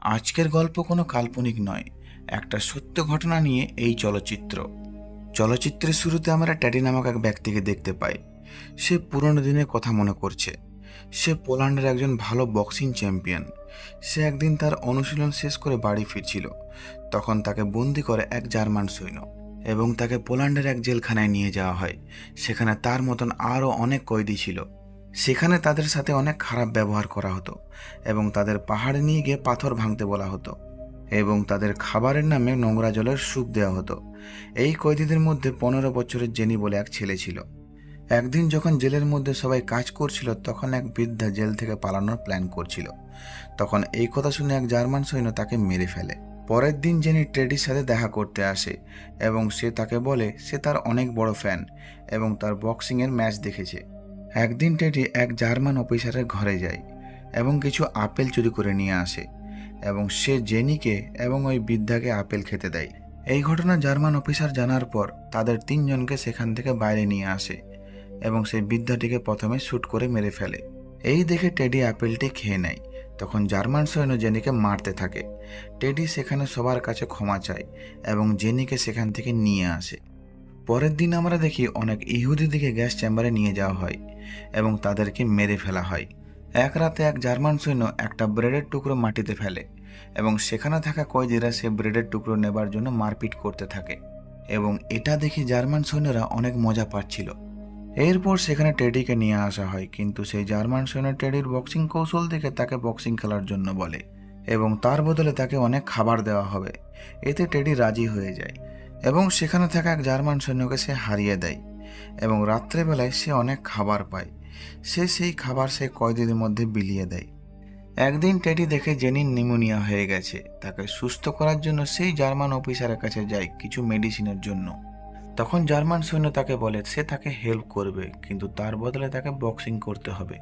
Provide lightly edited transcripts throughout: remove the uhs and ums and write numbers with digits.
আজকের গল্প কোনো কাল্পনিক নয়, একটা সত্য ঘটনা নিয়ে এই চলচ্চিত্র। চলচ্চিত্রের শুরুতে আমরা ট্যাডি নামক এক ব্যক্তিকে দেখতে পাই। সে পুরনো দিনের কথা মনে করছে। সে পোল্যান্ডের একজন ভালো বক্সিং চ্যাম্পিয়ন। সে একদিন তার অনুশীলন শেষ করে বাড়ি ফিরছিল। তখন তাকে বন্দি করে এক জার্মান সৈন্য এবং তাকে পোল্যান্ডের এক জেলখানায় নিয়ে যাওয়া হয়। সেখানে তার মতন আরও অনেক কয়েদি ছিল। সেখানে তাদের সাথে অনেক খারাপ ব্যবহার করা হতো এবং তাদের পাহাড়ে নিয়ে গিয়ে পাথর ভাঙতে বলা হতো এবং তাদের খাবারের নামে নোংরা জলের স্যুপ দেওয়া হতো। এই কয়েদিদের মধ্যে 15 বছরের জেনি বলে এক ছেলে ছিল। একদিন যখন জেলের মধ্যে সবাই কাজ করছিল, তখন এক বৃদ্ধা জেল থেকে পালানোর প্ল্যান করছিল। তখন এই কথা শুনে এক জার্মান সৈন্য তাকে মেরে ফেলে। পরের দিন জেনি টেডির সাথে দেখা করতে আসে এবং সে তাকে বলে সে তার অনেক বড় ফ্যান এবং তার বক্সিংয়ের ম্যাচ দেখেছে। একদিন টেডি এক জার্মান অফিসারের ঘরে যায় এবং কিছু আপেল চুরি করে নিয়ে আসে এবং সে জেনিকে এবং ওই বৃদ্ধাকে আপেল খেতে দেয়। এই ঘটনা জার্মান অফিসার জানার পর তাদের 3 জনকে সেখান থেকে বাইরে নিয়ে আসে এবং সেই বৃদ্ধাটিকে প্রথমে শ্যুট করে মেরে ফেলে। এই দেখে টেডি আপেলটি খেয়ে নেয়। তখন জার্মান সৈন্য জেনিকে মারতে থাকে। টেডি সেখানে সবার কাছে ক্ষমা চায় এবং জেনিকে সেখান থেকে নিয়ে আসে। পরের দিন আমরা দেখি অনেক ইহুদিদিকে গ্যাস চেম্বারে নিয়ে যাওয়া হয় এবং তাদেরকে মেরে ফেলা হয়। এক রাতে এক জার্মান সৈন্য একটা ব্রেডের টুকরো মাটিতে ফেলে এবং সেখানে থাকা কয়েদিরা সে ব্রেডের টুকরো নেবার জন্য মারপিট করতে থাকে এবং এটা দেখে জার্মান সৈন্যরা অনেক মজা পাচ্ছিল। এরপর সেখানে টেডিকে নিয়ে আসা হয়, কিন্তু সেই জার্মান সৈন্য টেডির বক্সিং কৌশল দেখে তাকে বক্সিং খেলার জন্য বলে এবং তার বদলে তাকে অনেক খাবার দেওয়া হবে। এতে টেডি রাজি হয়ে যায় এবং সেখানে থাকা এক জার্মান সৈন্যকে সে হারিয়ে দেয় এবং রাত্রেবেলায় সে অনেক খাবার পায়। সে সেই খাবার সেই কয়েদিদের মধ্যে বিলিয়ে দেয়। একদিন টেডি দেখে জেনির নিউমোনিয়া হয়ে গেছে। তাকে সুস্থ করার জন্য সেই জার্মান অফিসারের কাছে যায় কিছু মেডিসিনের জন্য। তখন জার্মান সৈন্য তাকে বলে সে তাকে হেল্প করবে, কিন্তু তার বদলে তাকে বক্সিং করতে হবে।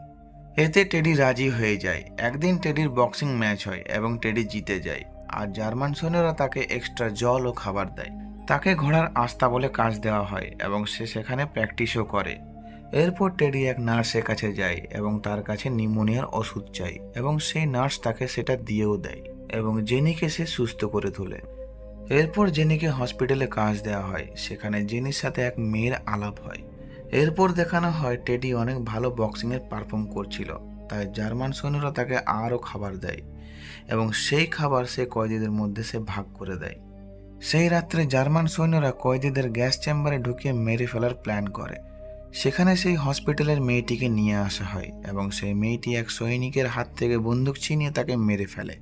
এতে টেডি রাজি হয়ে যায়। একদিন টেডির বক্সিং ম্যাচ হয় এবং টেডি জিতে যায়, আর জার্মান সৈন্যরা তাকে এক্সট্রা জল ও খাবার দেয়। তাকে ঘোড়ার আস্তা বলে কাজ দেওয়া হয় এবং সে সেখানে প্র্যাকটিসও করে। এরপর টেডি এক নার্সের কাছে যায় এবং তার কাছে নিউমোনিয়ার ওষুধ চাই এবং সেই নার্স তাকে সেটা দিয়েও দেয় এবং জেনিকে সে সুস্থ করে তোলে। এরপর জেনিকে হসপিটালে কাজ দেওয়া হয়। সেখানে জেনির সাথে এক মেয়ের আলাপ হয়। এরপর দেখানো হয় টেডি অনেক ভালো বক্সিংয়ের পারফর্ম করছিল, তাই জার্মান সৈন্যরা তাকে আরও খাবার দেয় এবং সেই খাবার সে কয়েদিদের মধ্যে সে ভাগ করে দেয়। সেই রাত্রে জার্মান সৈন্যরা কয়েদিদের গ্যাস চেম্বারে ঢুকিয়ে মেরে ফেলার প্ল্যান করে। সেখানে সেই হসপিটালের মেয়েটিকে নিয়ে আসা হয় এবং সেই মেয়েটি এক সৈনিকের হাত থেকে বন্দুক ছিনিয়ে তাকে মেরে ফেলে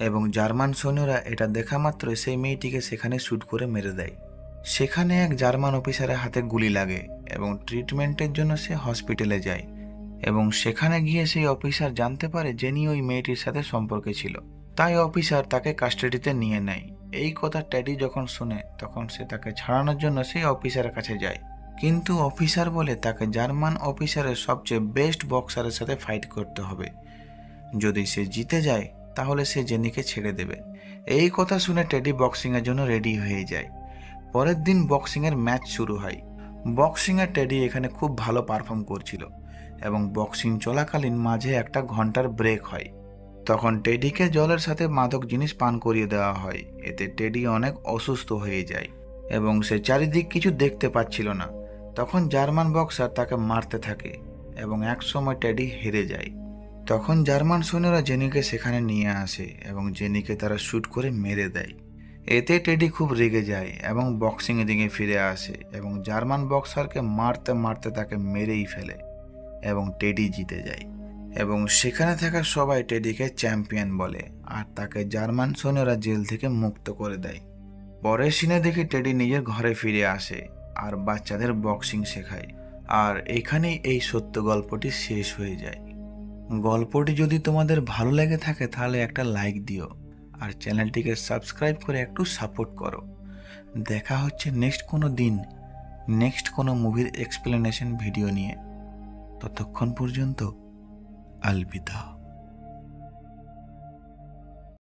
এবং জার্মান সৈন্যরা এটা দেখা মাত্রই সেই মেয়েটিকে সেখানে শ্যুট করে মেরে দেয়। সেখানে এক জার্মান অফিসারের হাতে গুলি লাগে এবং ট্রিটমেন্টের জন্য সে হসপিটালে যায় এবং সেখানে গিয়ে সেই অফিসার জানতে পারে জেনি ওই মেয়েটির সাথে সম্পর্কে ছিল। তাই অফিসার তাকে কাস্টাডিতে নিয়ে নেয়। এই কথা টেডি যখন শুনে, তখন সে তাকে ছাড়ানোর জন্য সেই অফিসারের কাছে যায়, কিন্তু অফিসার বলে তাকে জার্মান অফিসারের সবচেয়ে বেস্ট বক্সারের সাথে ফাইট করতে হবে। যদি সে জিতে যায় তাহলে সে জেনিকে ছেড়ে দেবে। এই কথা শুনে টেডি বক্সিংয়ের জন্য রেডি হয়ে যায়। পরের দিন বক্সিংয়ের ম্যাচ শুরু হয়। বক্সিংয়ে টেডি এখানে খুব ভালো পারফর্ম করছিল এবং বক্সিং চলাকালীন মাঝে একটা ঘন্টার ব্রেক হয়। তখন টেডিকে জলের সাথে মাদক জিনিস পান করিয়ে দেওয়া হয়। এতে টেডি অনেক অসুস্থ হয়ে যায় এবং সে চারিদিক কিছু দেখতে পাচ্ছিল না। তখন জার্মান বক্সার তাকে মারতে থাকে এবং একসময় টেডি হেরে যায়। তখন জার্মান সৈন্যরা জেনিকে সেখানে নিয়ে আসে এবং জেনিকে তারা শ্যুট করে মেরে দেয়। এতে টেডি খুব রেগে যায় এবং বক্সিং এর দিকে ফিরে আসে এবং জার্মান বক্সারকে মারতে মারতে তাকে মেরেই ফেলে এবং টেডি জিতে যায় এবং সেখানে থাকা সবাই টেডিকে চ্যাম্পিয়ন বলে আর তাকে জার্মান সৈন্যরা জেল থেকে মুক্ত করে দেয়। পরের সিনে দেখি টেডি নিজের ঘরে ফিরে আসে আর বাচ্চাদের বক্সিং শেখায়। আর এখানেই এই সত্য গল্পটি শেষ হয়ে যায়। গল্পটি যদি তোমাদের ভালো লেগে থাকে তাহলে একটা লাইক দিও আর চ্যানেলটিকে সাবস্ক্রাইব করে একটু সাপোর্ট করো। দেখা হচ্ছে নেক্সট কোনো দিন নেক্সট কোনো মুভির এক্সপ্লেনেশন ভিডিও নিয়ে। ততক্ষণ পর্যন্ত আলবিদা।